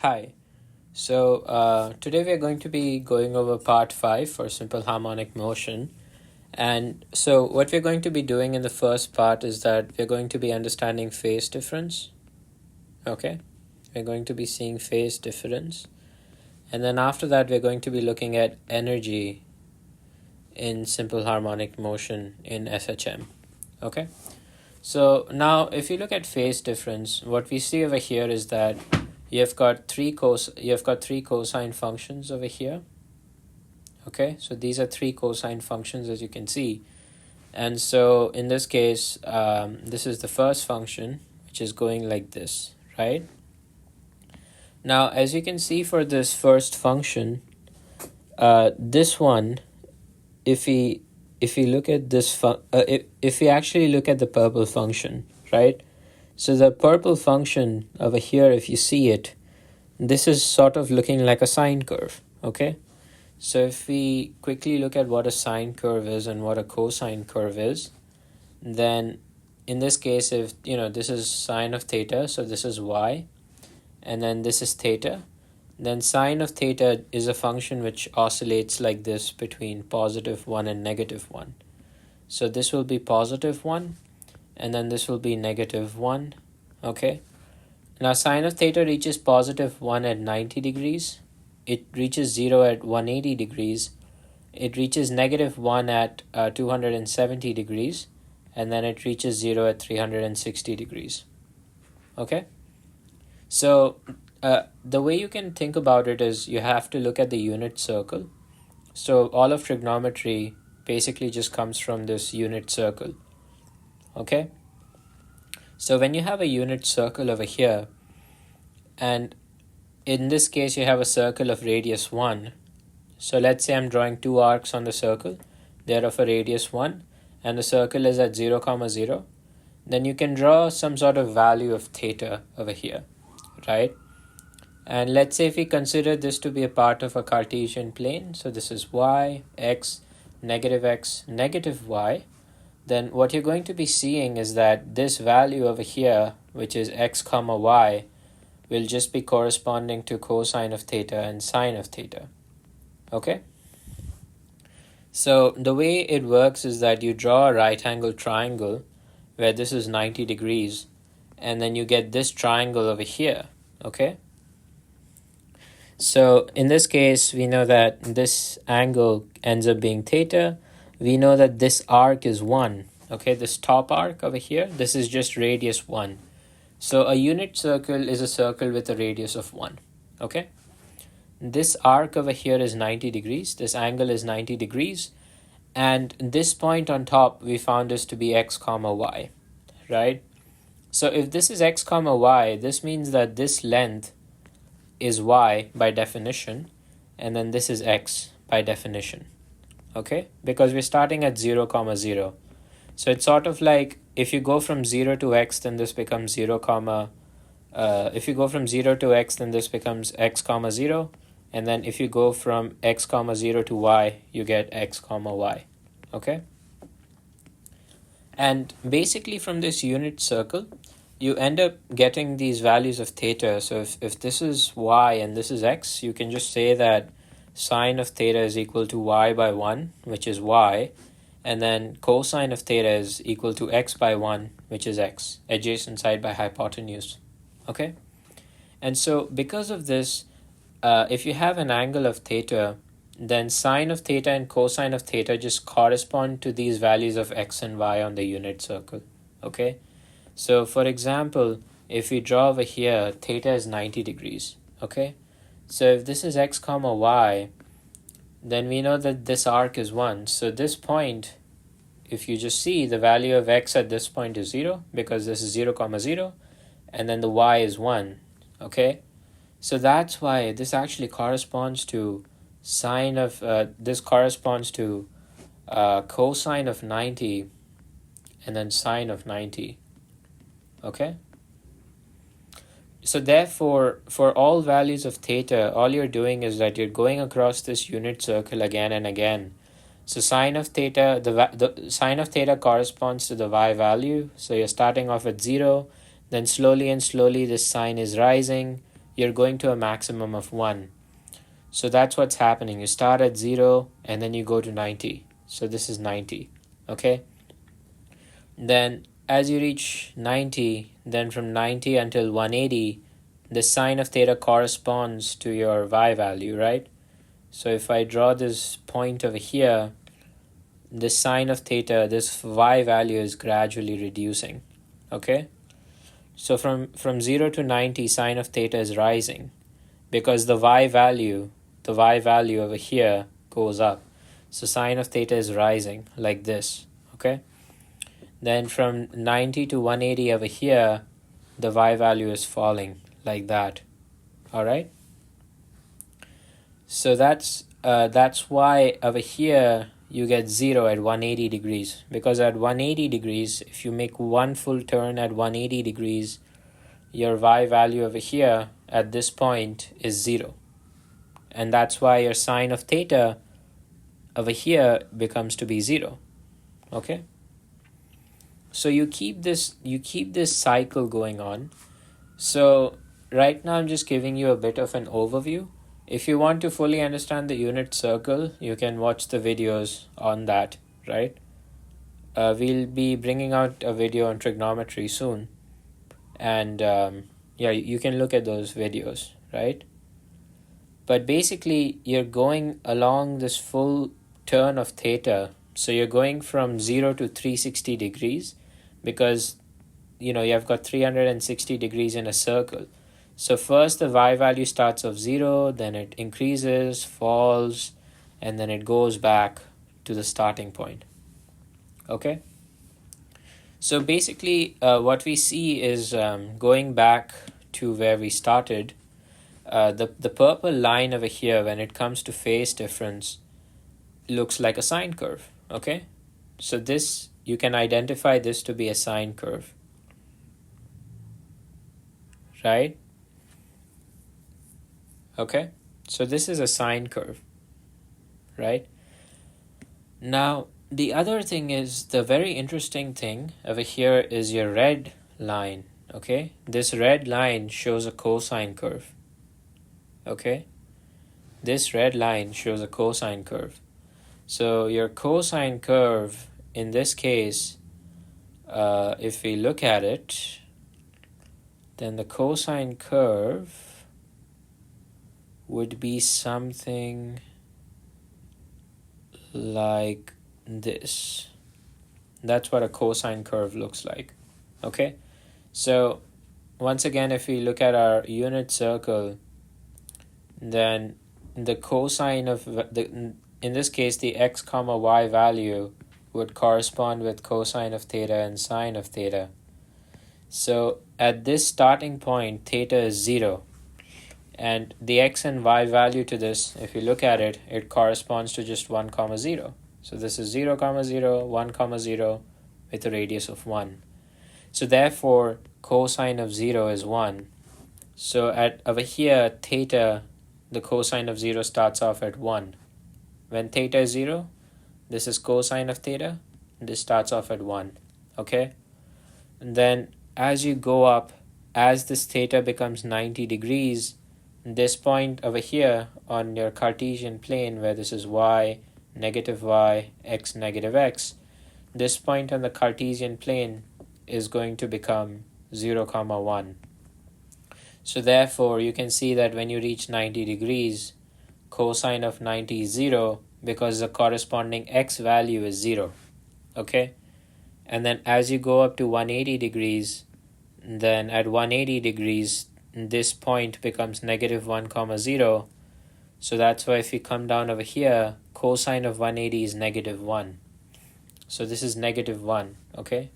Hi. Today we are going to be going over part 5 for simple harmonic motion. And so what we're going to be doing in the first part is that we're going to be understanding phase difference. Okay? We're going to be seeing phase difference. And then after that, we're going to be looking at energy in simple harmonic motion in SHM. Okay? So now if you look at phase difference, what we see over here is that you've got three cosine functions over here. Okay, so these are three cosine functions, as you can see. And so in this case, this is the first function, which is going like this, right? Now, as you can see for this first function, this one, if we look at this, if we actually look at the purple function, right? So the purple function over here, if you see it, this is sort of looking like a sine curve, okay? So if we quickly look at what a sine curve is and what a cosine curve is, then in this case, if this is sine of theta, so this is y, and then this is theta, then sine of theta is a function which oscillates like this between +1 and -1. So this will be +1, and then this will be -1, okay? Now sine of theta reaches +1 at 90 degrees, it reaches 0 at 180 degrees, it reaches -1 at 270 degrees, and then it reaches 0 at 360 degrees, okay? So the way you can think about it is you have to look at the unit circle. So all of trigonometry basically just comes from this unit circle, okay? So when you have a unit circle over here, and in this case you have a circle of radius 1. So let's say I'm drawing two arcs on the circle. They're of a radius 1, and the circle is at 0, 0. Then you can draw some sort of value of theta over here, right? And let's say if we consider this to be a part of a Cartesian plane, so this is y, x, negative y, then what you're going to be seeing is that this value over here, which is x comma y, will just be corresponding to cosine of theta and sine of theta, okay? So the way it works is that you draw a right angle triangle where this is 90 degrees, and then you get this triangle over here, okay? So in this case, we know that this angle ends up being theta. We know that this arc is 1, okay? This top arc over here, this is just radius 1. So a unit circle is a circle with a radius of 1, okay? This arc over here is 90 degrees. This angle is 90 degrees. And this point on top, we found this to be x comma y, right? So if this is x comma y, this means that this length is y by definition, and then this is x by definition, okay? Because we're starting at 0, 0. So it's sort of like if you go from 0 to x, then this becomes 0, if you go from 0 to x, then this becomes x comma 0. And then if you go from x comma 0 to y, you get x comma y, okay? And basically from this unit circle, you end up getting these values of theta. So if this is y and this is x, you can just say that sine of theta is equal to y by 1, which is y, and then cosine of theta is equal to x by 1, which is x, adjacent side by hypotenuse, okay? And so because of this, if you have an angle of theta, then sine of theta and cosine of theta just correspond to these values of x and y on the unit circle, okay? So for example, if we draw over here, theta is 90 degrees, okay? So if this is x comma y, then we know that this arc is 1. So this point, if you just see, the value of x at this point is 0, because this is 0, 0, and then the y is 1, okay? So that's why this actually corresponds to sine of, this corresponds to cosine of 90 and then sine of 90, okay? So therefore, for all values of theta, all you're doing is that you're going across this unit circle again and again. So sine of theta, the sine of theta corresponds to the y value. So you're starting off at 0, then slowly and slowly this sine is rising you're going to a maximum of 1. So that's what's happening. You start at 0 and then you go to 90. So this is 90. Okay? Then as you reach 90, then from 90 until 180, the sine of theta corresponds to your y value, right? So if I draw this point over here, the sine of theta, this y value is gradually reducing. Okay? So from 0 to 90, sine of theta is rising because the y value over here goes up. So sine of theta is rising like this. Okay? Then from 90 to 180 over here, the y value is falling like that. All right? So that's why over here you get 0 at 180 degrees. Because at 180 degrees, if you make one full turn at 180 degrees, your y value over here at this point is 0. And that's why your sine of theta over here becomes to be 0. Okay? So you keep this cycle going on. So right now I'm just giving you a bit of an overview. If you want to fully understand the unit circle, you can watch the videos on that, right? We'll be bringing out a video on trigonometry soon. And you can look at those videos, right? But basically, you're going along this full turn of theta. So you're going from 0 to 360 degrees because, you've got 360 degrees in a circle. So first the y value starts off 0, then it increases, falls, and then it goes back to the starting point. Okay? So basically what we see is going back to where we started, the purple line over here when it comes to phase difference looks like a sine curve. Okay? So this, you can identify this to be a sine curve. Right? Okay, so this is a sine curve, right? Now, the other thing is, the very interesting thing over here is your red line, okay? This red line shows a cosine curve, okay? This red line shows a cosine curve. So your cosine curve, in this case, if we look at it, then the cosine curve would be something like this. That's what a cosine curve looks like. Okay? So once again, if we look at our unit circle, then the cosine of in this case, the x comma y value would correspond with cosine of theta and sine of theta. So at this starting point, theta is 0. And the x and y value to this, if you look at it, it corresponds to just 1, 0. So this is 0, 0, 1, 0 with a radius of 1. So therefore, cosine of 0 is 1. So over here, theta, the cosine of 0 starts off at 1. When theta is 0, this is cosine of theta. This starts off at 1. Okay? And then as you go up, as this theta becomes 90 degrees, this point over here on your Cartesian plane where this is y, negative y, x, negative x, this point on the Cartesian plane is going to become 0, 1. So therefore, you can see that when you reach 90 degrees, cosine of 90 is 0 because the corresponding x value is 0. Okay? And then as you go up to 180 degrees, then at 180 degrees, this point becomes negative 1, 0. So that's why if you come down over here, cosine of 180 is negative 1. So this is negative 1, okay?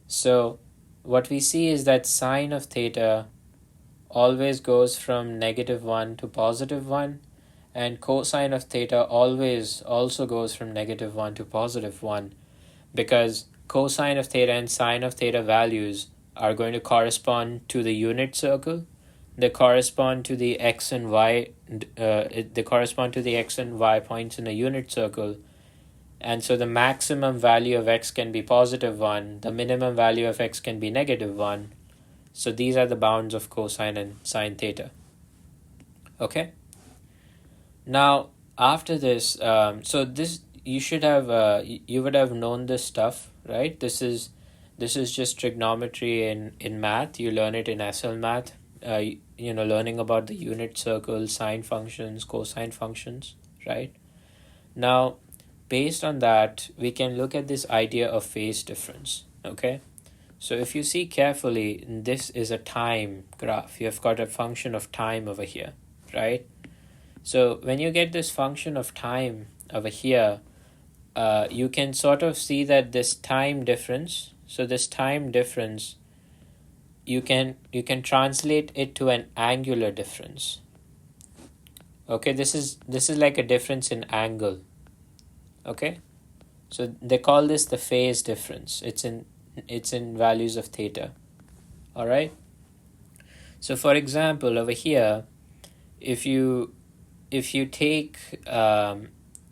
So what we see is that sine of theta always goes from negative 1 to positive 1, and cosine of theta always also goes from negative 1 to positive 1, because cosine of theta and sine of theta values are going to correspond to the unit circle. They correspond to the x and y. They correspond to the x and y points in a unit circle, and so the maximum value of x can be positive 1. The minimum value of x can be negative 1. So these are the bounds of cosine and sine theta. Okay. Now, after this, so this you should have you would have known this stuff, right? This is just trigonometry in math. You learn it in SL math. Learning about the unit circle, sine functions, cosine functions, right? Now, based on that, we can look at this idea of phase difference. Okay. So if you see carefully, this is a time graph. You've got a function of time over here, right? So when you get this function of time over here, you can sort of see that this time difference. So this time difference, you can translate it to an angular difference. Okay, this is like a difference in angle. Okay, so they call this the phase difference. It's in values of theta. All right. So for example, over here, if you take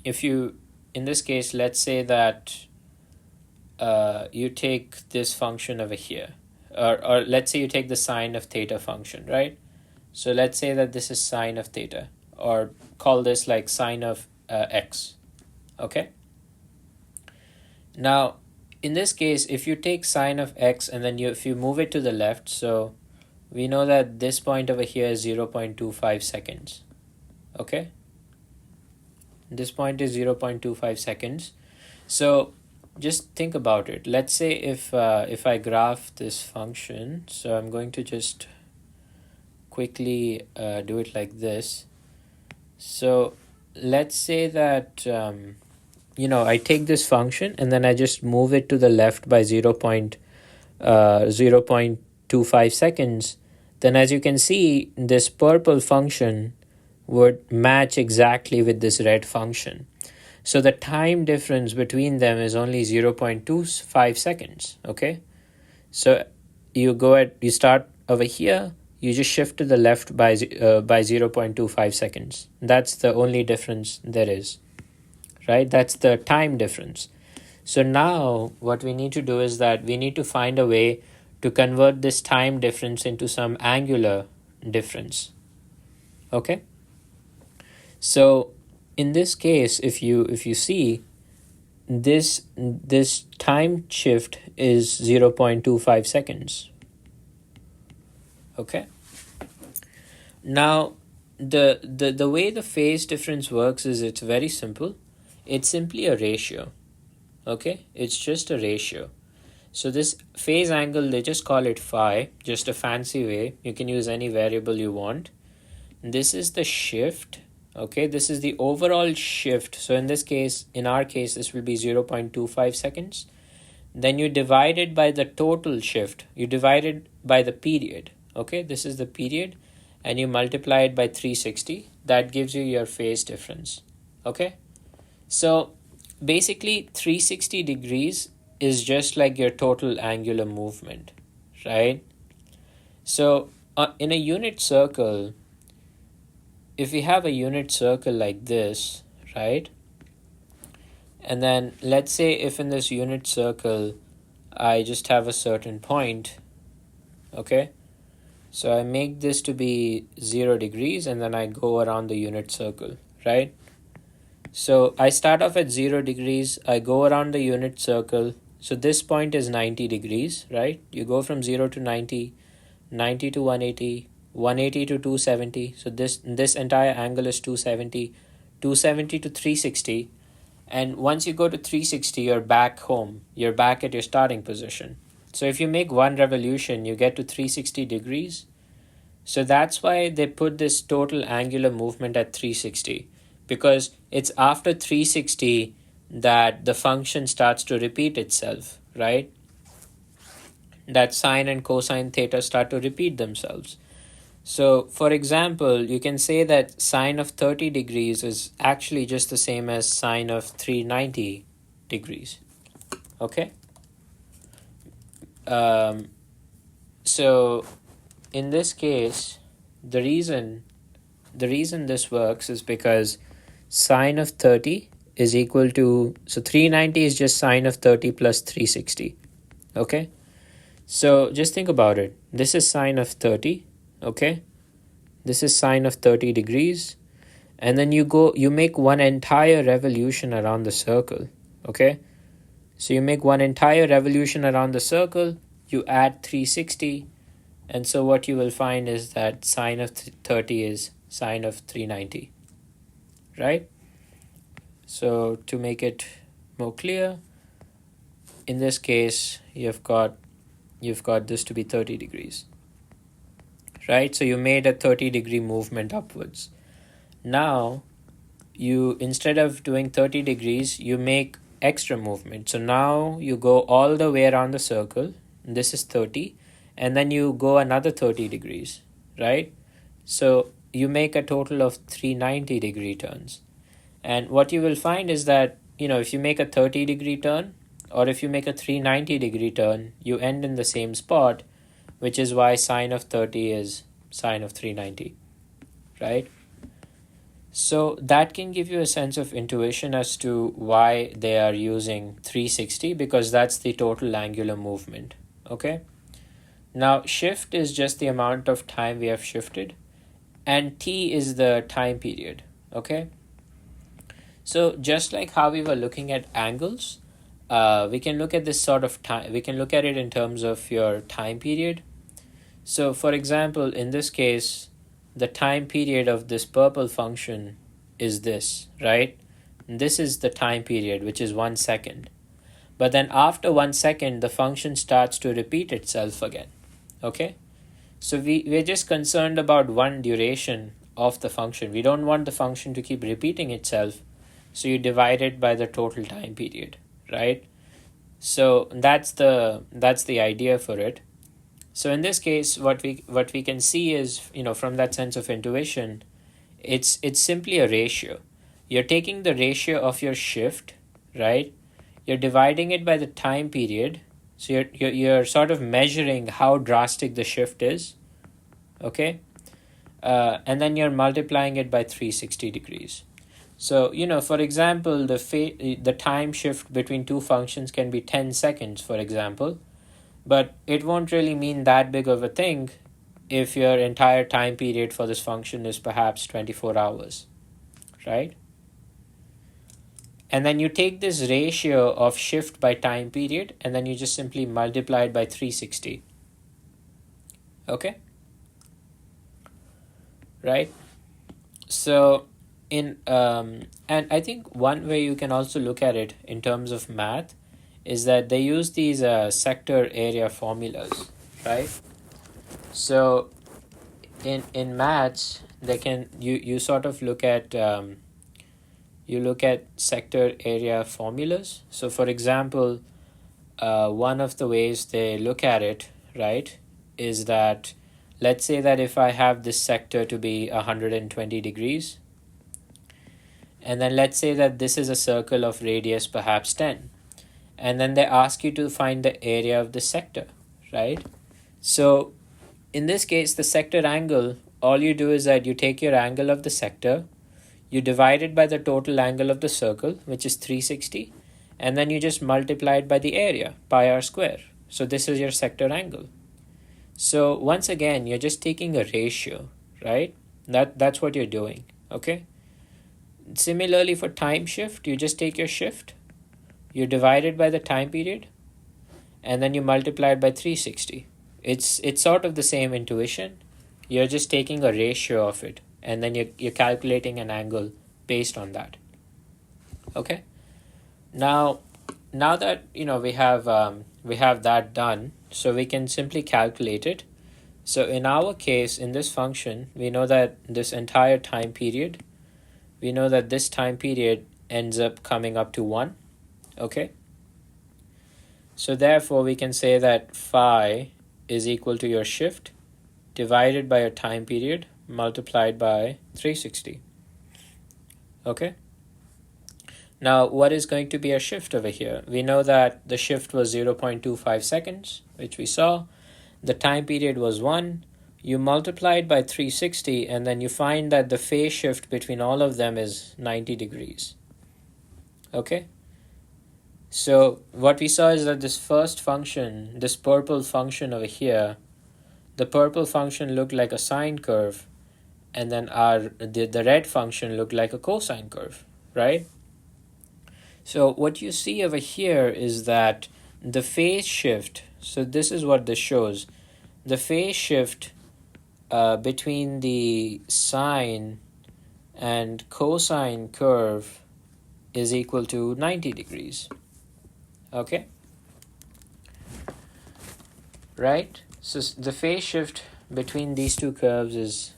if you in this case, let's say that you take this function over here, or let's say you take the sine of theta function, right? So let's say that this is sine of theta, or call this like sine of x. Okay. Now, in this case, if you take sine of x and then if you move it to the left, so we know that this point over here is 0.25 seconds. Okay. This point is 0.25 seconds. So just think about it. Let's say if I graph this function, so I'm going to just quickly do it like this. So let's say that I take this function and then I just move it to the left by 0.25 seconds. Then as you can see, this purple function would match exactly with this red function. So the time difference between them is only 0.25 seconds. Okay. So you start over here, you just shift to the left by 0.25 seconds. That's the only difference there is, right? That's the time difference. So now what we need to do is that we need to find a way to convert this time difference into some angular difference. Okay. So in this case, if you see, this time shift is 0.25 seconds. Okay. Now the way the phase difference works is it's very simple. It's simply a ratio. Okay, it's just a ratio. So this phase angle, they just call it phi, just a fancy way. You can use any variable you want. This is the shift. Okay, this is the overall shift. So in our case, this will be 0.25 seconds. Then you divide it by the total shift. You divide it by the period. Okay, this is the period. And you multiply it by 360. That gives you your phase difference. Okay, so basically 360 degrees is just like your total angular movement, right? So in a unit circle, if we have a unit circle like this, right? And then let's say if in this unit circle, I just have a certain point, okay? So I make this to be 0 degrees and then I go around the unit circle, right? So I start off at 0 degrees, I go around the unit circle. So this point is 90 degrees, right? You go from 0 to 90, 90 to 180, 180 to 270. So this entire angle is 270, 270 to 360. And once you go to 360, you're back home. You're back at your starting position. So if you make one revolution, you get to 360 degrees. So that's why they put this total angular movement at 360. Because it's after 360 that the function starts to repeat itself, right? That sine and cosine theta start to repeat themselves. So, for example, you can say that sine of 30 degrees is actually just the same as sine of 390 degrees. Okay? So, in this case, the reason this works is because sine of 30 is equal to, so 390 is just sine of 30 plus 360. Okay? So, just think about it. This is sine of 30. Okay, This is sine of 30 degrees. And then you make one entire revolution around the circle. Okay? So you make one entire revolution around the circle, you add 360, and so what you will find is that sine of 30 is sine of 390. Right? So to make it more clear, in this case, you've got this to be 30 degrees. Right? So you made a 30-degree movement upwards. Now, you instead of doing 30 degrees, you make extra movement. So now you go all the way around the circle. This is 30. And then you go another 30 degrees. Right? So you make a total of 390-degree turns. And what you will find is that, if you make a 30-degree turn, or if you make a 390-degree turn, you end in the same spot, which is why sine of 30 is sine of 390, right? So that can give you a sense of intuition as to why they are using 360, because that's the total angular movement, okay? Now, shift is just the amount of time we have shifted, and t is the time period, okay? So just like how we were looking at angles, we can look at this sort of time. We can look at it in terms of your time period. So for example, in this case, the time period of this purple function is this, right? And this is the time period, which is 1 second. But then after 1 second, the function starts to repeat itself again, okay? So we're just concerned about one duration of the function. We don't want the function to keep repeating itself. So you divide it by the total time period, right? So that's the idea for it. So in this case, what we can see is, from that sense of intuition, it's simply a ratio. You're taking the ratio of your shift, right? You're dividing it by the time period. So you're sort of measuring how drastic the shift is, okay? And then you're multiplying it by 360 degrees. So, for example, the time shift between two functions can be 10 seconds, for example, but it won't really mean that big of a thing if your entire time period for this function is perhaps 24 hours, right? And then you take this ratio of shift by time period, and then you just simply multiply it by 360, okay? Right? So, and I think one way you can also look at it in terms of math is that they use these sector area formulas, right? So in maths, they can you sort of look at sector area formulas. So for example, one of the ways they look at it, right, is that let's say that if I have this sector to be 120 degrees, and then let's say that this is a circle of radius perhaps 10. And then they ask you to find the area of the sector, right? So in this case, the sector angle, all you do is that you take your angle of the sector, you divide it by the total angle of the circle, which is 360, and then you just multiply it by the area, pi r square. So this is your sector angle. So once again, you're just taking a ratio, right? That's what you're doing, okay? Similarly, for time shift, you just take your shift, you divide it by the time period, and then you multiply it by 360. It's sort of the same intuition. You're just taking a ratio of it, and then you're calculating an angle based on that. Okay. Now that we have that done, so we can simply calculate it. So in our case, in this function, we know that this entire time period, we know that this time period ends up coming up to 1, okay? So therefore, we can say that phi is equal to your shift divided by your time period multiplied by 360, okay? Now, what is going to be a shift over here? We know that the shift was 0.25 seconds, which we saw. The time period was 1. You multiply it by 360, and then you find that the phase shift between all of them is 90 degrees. Okay? So what we saw is that this first function, this purple function over here, the purple function looked like a sine curve, and then the red function looked like a cosine curve, right? So what you see over here is that the phase shift, so this is what this shows. The phase shift between the sine and cosine curve is equal to 90 degrees. Okay? Right? So the phase shift between these two curves is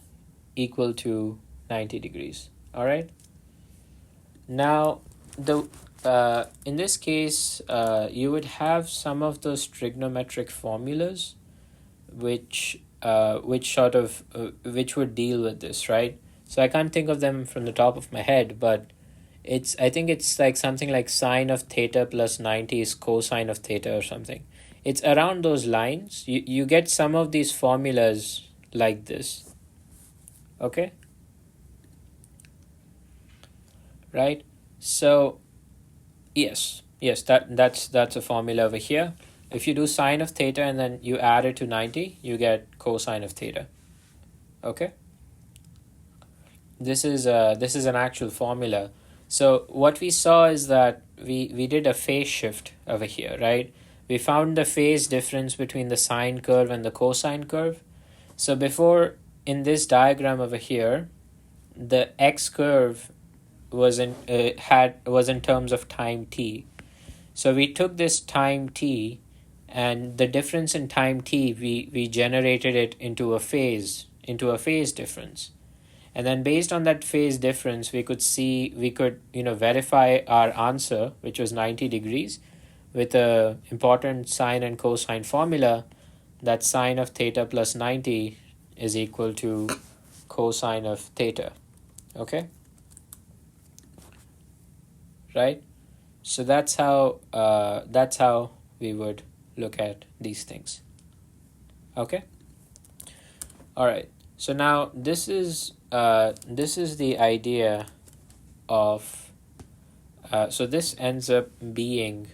equal to 90 degrees. All right? Now, in this case, you would have some of those trigonometric formulas which would deal with this, right? So I can't think of them from the top of my head, but I think it's like something like sine of theta plus 90 is cosine of theta or something. It's around those lines. You get some of these formulas like this. Okay? Right? So yes, that's a formula over here. If you do sine of theta and then you add it to 90, you get cosine of theta. Okay? This is an actual formula. So what we saw is that we did a phase shift over here, right? We found the phase difference between the sine curve and the cosine curve. So before, in this diagram over here, the x curve was in terms of time t. So we took this time t, and the difference in time t, we generated it into a phase difference. And then based on that phase difference, we could verify our answer, which was 90 degrees, with a important sine and cosine formula, that sine of theta plus 90 is equal to cosine of theta. Okay? Right? So that's how we would look at these things. Okay? All right. So now this is the idea of so this ends up being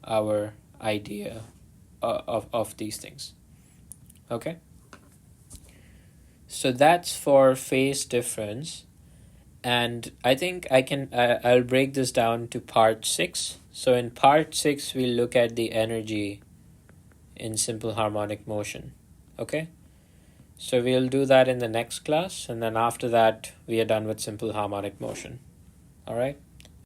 our idea of these things. Okay? So that's for phase difference. And I think I'll break this down to part 6. So in part 6, we'll look at the energy in simple harmonic motion. Okay? So we'll do that in the next class, and then after that, we are done with simple harmonic motion. All right?